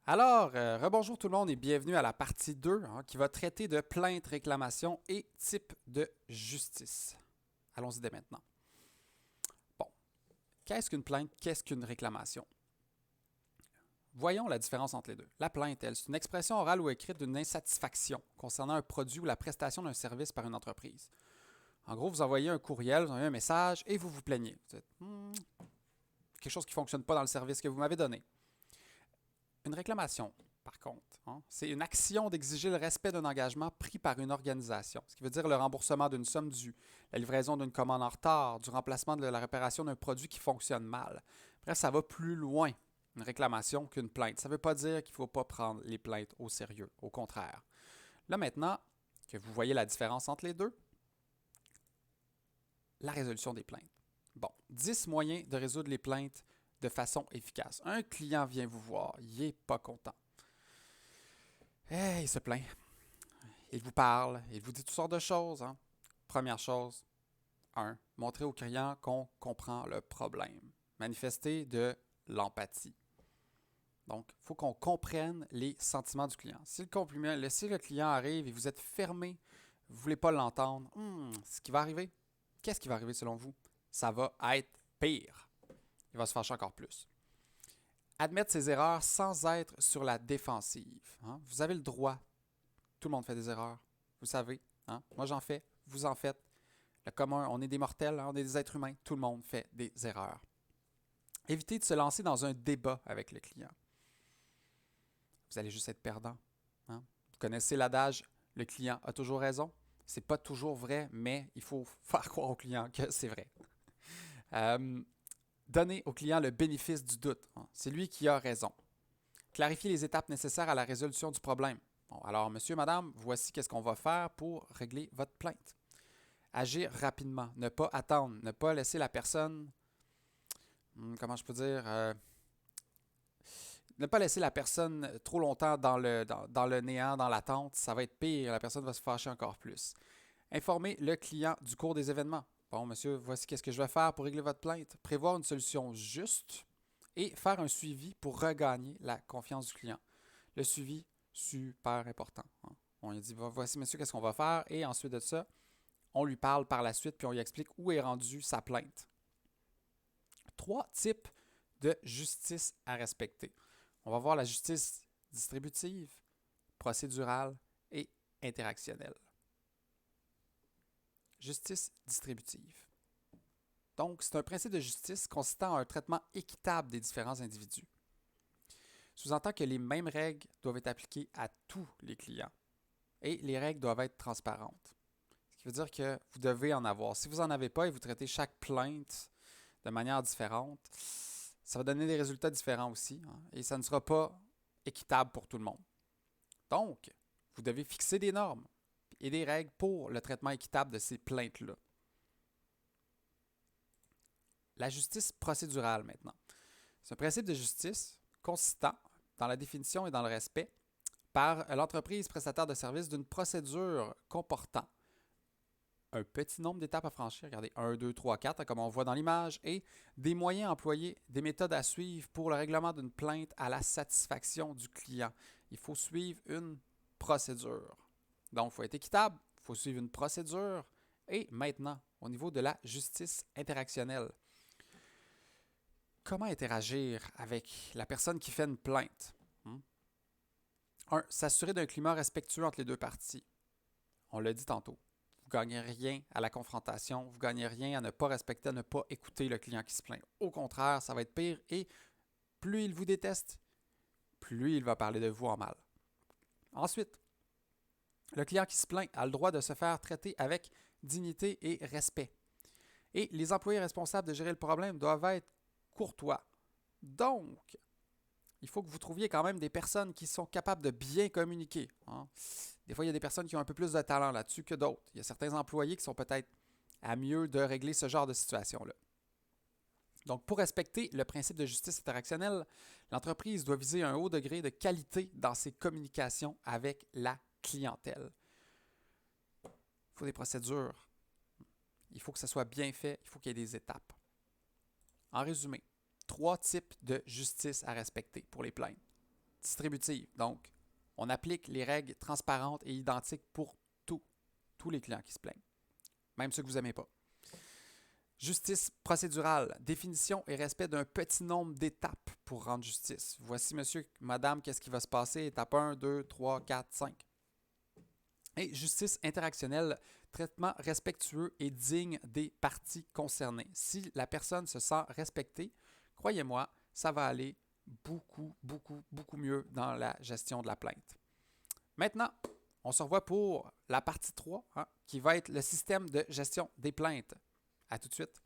Alors, rebonjour tout le monde et bienvenue à la partie 2 qui va traiter de plaintes, réclamations et types de justice. Allons-y dès maintenant. Bon, qu'est-ce qu'une plainte? Qu'est-ce qu'une réclamation? Voyons la différence entre les deux. La plainte, elle, c'est une expression orale ou écrite d'une insatisfaction concernant un produit ou la prestation d'un service par une entreprise. En gros, vous envoyez un courriel, vous envoyez un message et vous vous plaignez. Vous dites, quelque chose qui ne fonctionne pas dans le service que vous m'avez donné. Une réclamation, par contre, c'est une action d'exiger le respect d'un engagement pris par une organisation, ce qui veut dire le remboursement d'une somme due, la livraison d'une commande en retard, du remplacement de la réparation d'un produit qui fonctionne mal. Bref, ça va plus loin, une réclamation, qu'une plainte. Ça ne veut pas dire qu'il ne faut pas prendre les plaintes au sérieux, au contraire. Là maintenant que vous voyez la différence entre les deux, la résolution des plaintes. Bon, 10 moyens de résoudre les plaintes de façon efficace. Un client vient vous voir, il n'est pas content. Il se plaint. Il vous parle, il vous dit toutes sortes de choses. Première chose, montrer au client qu'on comprend le problème. Manifester de l'empathie. Donc, il faut qu'on comprenne les sentiments du client. Si le client arrive et vous êtes fermé, vous ne voulez pas l'entendre, ce qui va arriver, qu'est-ce qui va arriver selon vous? Ça va être pire. Il va se fâcher encore plus. Admettre ses erreurs sans être sur la défensive. Vous avez le droit. Tout le monde fait des erreurs. Vous savez. Moi, j'en fais. Vous en faites. Le commun, on est des mortels, on est des êtres humains. Tout le monde fait des erreurs. Évitez de se lancer dans un débat avec le client. Vous allez juste être perdant. Vous connaissez l'adage, le client a toujours raison. C'est pas toujours vrai, mais il faut faire croire au client que c'est vrai. Donnez au client le bénéfice du doute. C'est lui qui a raison. Clarifiez les étapes nécessaires à la résolution du problème. Bon, alors, monsieur, madame, voici qu'est-ce qu'on va faire pour régler votre plainte. Agir rapidement, ne pas attendre, ne pas laisser la personne, comment je peux dire, ne pas laisser la personne trop longtemps dans le néant, dans l'attente, ça va être pire, la personne va se fâcher encore plus. Informer le client du cours des événements. Bon, monsieur, voici qu'est-ce que je vais faire pour régler votre plainte. Prévoir une solution juste et faire un suivi pour regagner la confiance du client. Le suivi, super important. On lui dit, voici monsieur, qu'est-ce qu'on va faire? Et ensuite de ça, on lui parle par la suite, puis on lui explique où est rendue sa plainte. 3 types de justice à respecter. On va voir la justice distributive, procédurale et interactionnelle. Justice distributive. Donc, c'est un principe de justice consistant en un traitement équitable des différents individus. Sous-entend que les mêmes règles doivent être appliquées à tous les clients et les règles doivent être transparentes. Ce qui veut dire que vous devez en avoir. Si vous n'en avez pas et vous traitez chaque plainte de manière différente, ça va donner des résultats différents aussi et ça ne sera pas équitable pour tout le monde. Donc, vous devez fixer des normes et des règles pour le traitement équitable de ces plaintes-là. La justice procédurale maintenant. C'est un principe de justice consistant dans la définition et dans le respect par l'entreprise prestataire de services d'une procédure comportant un petit nombre d'étapes à franchir, regardez, 1, 2, 3, 4, comme on voit dans l'image, et des moyens employés, des méthodes à suivre pour le règlement d'une plainte à la satisfaction du client. Il faut suivre une procédure. Donc, il faut être équitable, il faut suivre une procédure, et maintenant, au niveau de la justice interactionnelle. Comment interagir avec la personne qui fait une plainte? 1. S'assurer d'un climat respectueux entre les deux parties. On l'a dit tantôt. Vous ne gagnez rien à la confrontation, vous ne gagnez rien à ne pas respecter, à ne pas écouter le client qui se plaint. Au contraire, ça va être pire et plus il vous déteste, plus il va parler de vous en mal. Ensuite, le client qui se plaint a le droit de se faire traiter avec dignité et respect. Et les employés responsables de gérer le problème doivent être courtois. Donc, il faut que vous trouviez quand même des personnes qui sont capables de bien communiquer. Des fois, il y a des personnes qui ont un peu plus de talent là-dessus que d'autres. Il y a certains employés qui sont peut-être à mieux de régler ce genre de situation-là. Donc, pour respecter le principe de justice interactionnelle, l'entreprise doit viser un haut degré de qualité dans ses communications avec la clientèle. Il faut des procédures. Il faut que ça soit bien fait. Il faut qu'il y ait des étapes. En résumé, 3 types de justice à respecter pour les plaintes. distributive. Donc, on applique les règles transparentes et identiques pour tous les clients qui se plaignent, même ceux que vous n'aimez pas. Justice procédurale, définition et respect d'un petit nombre d'étapes pour rendre justice. Voici, monsieur, madame, qu'est-ce qui va se passer, étape 1, 2, 3, 4, 5. Et justice interactionnelle, traitement respectueux et digne des parties concernées. Si la personne se sent respectée, croyez-moi, ça va aller beaucoup mieux dans la gestion de la plainte. Maintenant, on se revoit pour la partie 3, qui va être le système de gestion des plaintes. À tout de suite.